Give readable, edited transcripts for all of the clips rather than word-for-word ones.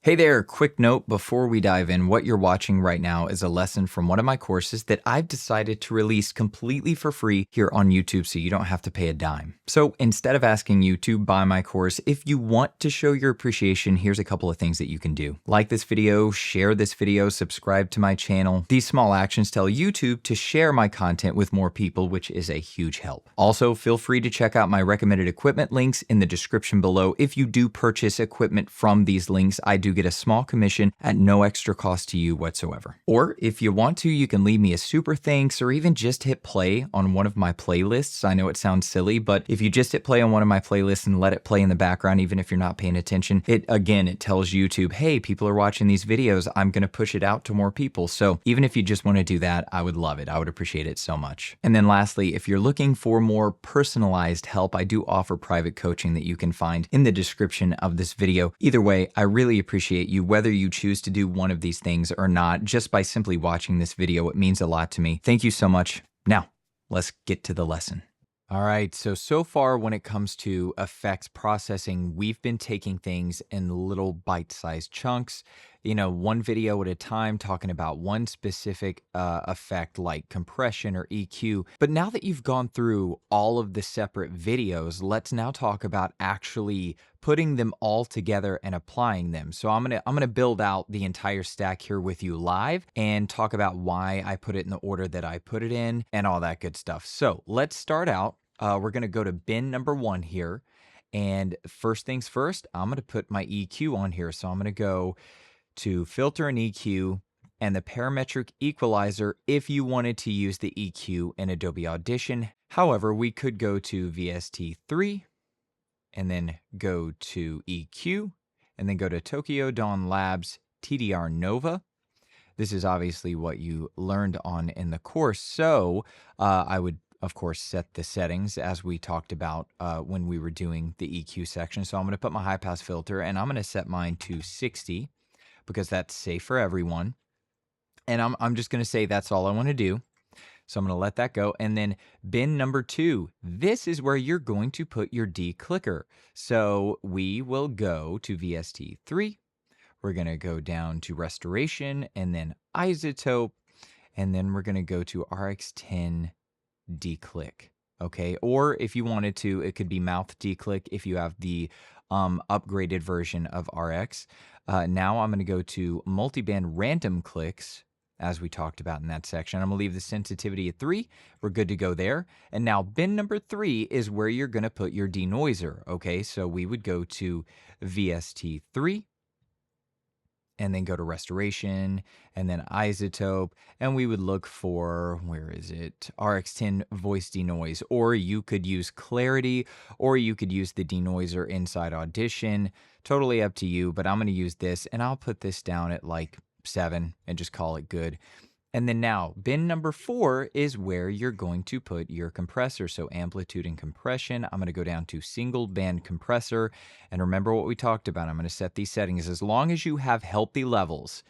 Hey there, quick note before we dive in. What you're watching right now is a lesson from one of my courses that I've decided to release completely for free here on YouTube so you don't have to pay a dime. So instead of asking you to buy my course, if you want to show your appreciation, here's a couple of things that you can do. Like this video, share this video, subscribe to my channel. These small actions tell YouTube to share my content with more people, which is a huge help. Also, feel free to check out my recommended equipment links in the description below. If you do purchase equipment from these links, I do get a small commission at no extra cost to you whatsoever. Or if you want to, you can leave me a super thanks or even just hit play on one of my playlists. I know it sounds silly, but if you just hit play on one of my playlists and let it play in the background, even if you're not paying attention, it tells YouTube, hey, people are watching these videos. I'm going to push it out to more people. So even if you just want to do that, I would love it. I would appreciate it so much. And then lastly, if you're looking for more personalized help, I do offer private coaching that you can find in the description of this video. Either way, I really appreciate you, whether you choose to do one of these things or not. Just by simply watching this video, it means a lot to me. Thank you so much. Now, let's get to the lesson. All right, so far when it comes to effects processing, we've been taking things in little bite-sized chunks, one video at a time, talking about one specific effect like compression or EQ. But now that you've gone through all of the separate videos, let's now talk about actually putting them all together and applying them. So I'm gonna build out the entire stack here with you live and talk about why I put it in the order that I put it in and all that good stuff. So let's start out. We're gonna go to bin number 1 here. And first things first, I'm gonna put my EQ on here. So I'm gonna go to filter and EQ and the parametric equalizer if you wanted to use the EQ in Adobe Audition. However, we could go to VST3 and then go to EQ and then go to Tokyo Dawn Labs TDR Nova. This is obviously what you learned on in the course. So I would, of course, set the settings as we talked about when we were doing the EQ section. So I'm going to put my high pass filter and I'm going to set mine to 60 because that's safe for everyone. And I'm just going to say that's all I want to do. So I'm going to let that go. And then bin number 2, this is where you're going to put your declicker. So we will go to VST3. We're going to go down to restoration and then isotope. And then we're going to go to RX10 declick. Okay. Or if you wanted to, it could be mouth declick if you have the upgraded version of RX. Now I'm going to go to multiband random clicks, as we talked about in that section. I'm going to leave the sensitivity at 3. We're good to go there. And now bin number 3 is where you're going to put your denoiser. Okay, so we would go to VST3 and then go to restoration and then isotope. And we would look for, where is it? RX10 voice denoise. Or you could use clarity, or you could use the denoiser inside Audition. Totally up to you, but I'm going to use this and I'll put this down at like 7 and just call it good. And then now bin number 4 is where you're going to put your compressor. So amplitude and compression, I'm going to go down to single band compressor. And remember what we talked about. I'm going to set these settings as long as you have healthy levels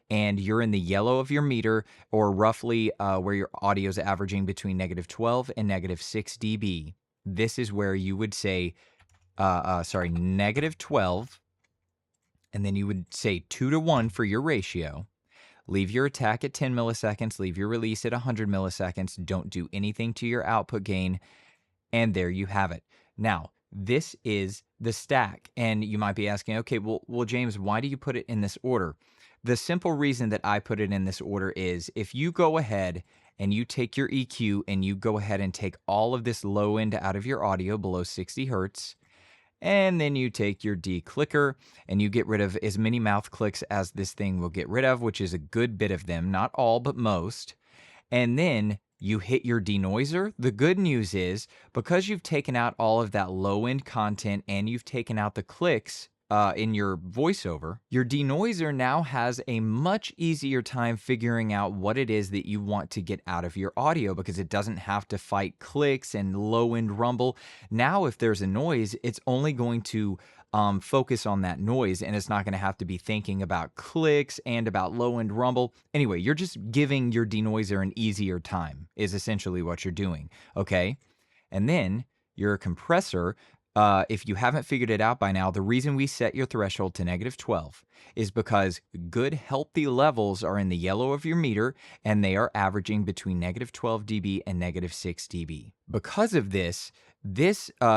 and you're in the yellow of your meter, or roughly where your audio is averaging between -12 and -6 dB. This is where you would say, -12. And then you would say 2:1 for your ratio. Leave your attack at 10 milliseconds. Leave your release at 100 milliseconds. Don't do anything to your output gain. And there you have it. Now, this is the stack. And you might be asking, okay, well, James, why do you put it in this order? The simple reason that I put it in this order is if you go ahead and you take your EQ and you go ahead and take all of this low end out of your audio below 60 hertz, and then you take your declicker and you get rid of as many mouth clicks as this thing will get rid of, which is a good bit of them, not all, but most. And then you hit your denoiser. The good news is because you've taken out all of that low end content and you've taken out the clicks in your voiceover, your denoiser now has a much easier time figuring out what it is that you want to get out of your audio because it doesn't have to fight clicks and low-end rumble. Now, if there's a noise, it's only going to focus on that noise, and it's not going to have to be thinking about clicks and about low-end rumble. Anyway, you're just giving your denoiser an easier time is essentially what you're doing, okay? And then your compressor, if you haven't figured it out by now, the reason we set your threshold to -12 is because good, healthy levels are in the yellow of your meter, and they are averaging between -12 dB and -6 dB. Because of this,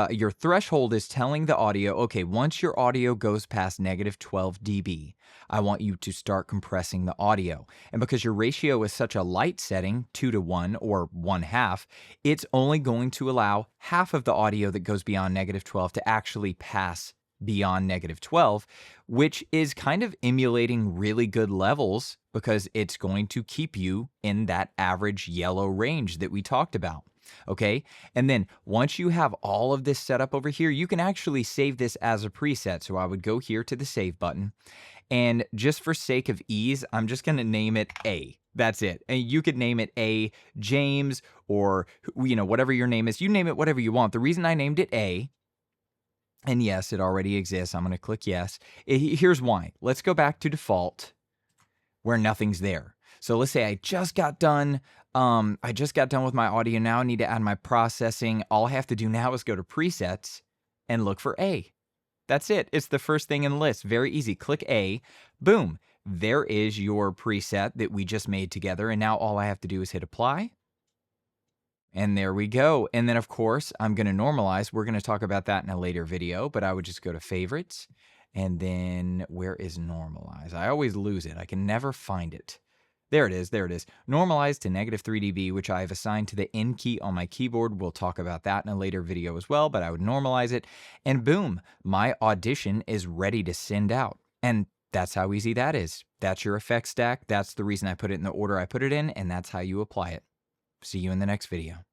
your threshold is telling the audio, okay, once your audio goes past -12 dB, I want you to start compressing the audio. And because your ratio is such a light setting, 2:1 or 1/2, it's only going to allow half of the audio that goes beyond -12 to actually pass beyond -12, which is kind of emulating really good levels because it's going to keep you in that average yellow range that we talked about. Okay. And then once you have all of this set up over here, you can actually save this as a preset. So I would go here to the save button. And just for sake of ease, I'm just going to name it A. That's it. And you could name it A James or, whatever your name is. You name it whatever you want. The reason I named it A, and yes, it already exists. I'm going to click yes. Here's why. Let's go back to default where nothing's there. So let's say I just got done. With my audio now. I need to add my processing. All I have to do now is go to presets and look for A. That's it. It's the first thing in the list. Very easy. Click A. Boom. There is your preset that we just made together. And now all I have to do is hit apply. And there we go. And then, of course, I'm going to normalize. We're going to talk about that in a later video, but I would just go to favorites. And then where is normalize? I always lose it. I can never find it. There it is. There it is. Normalize to -3 dB, which I have assigned to the N key on my keyboard. We'll talk about that in a later video as well, but I would normalize it. And boom, my Audition is ready to send out. And that's how easy that is. That's your effect stack. That's the reason I put it in the order I put it in, and that's how you apply it. See you in the next video.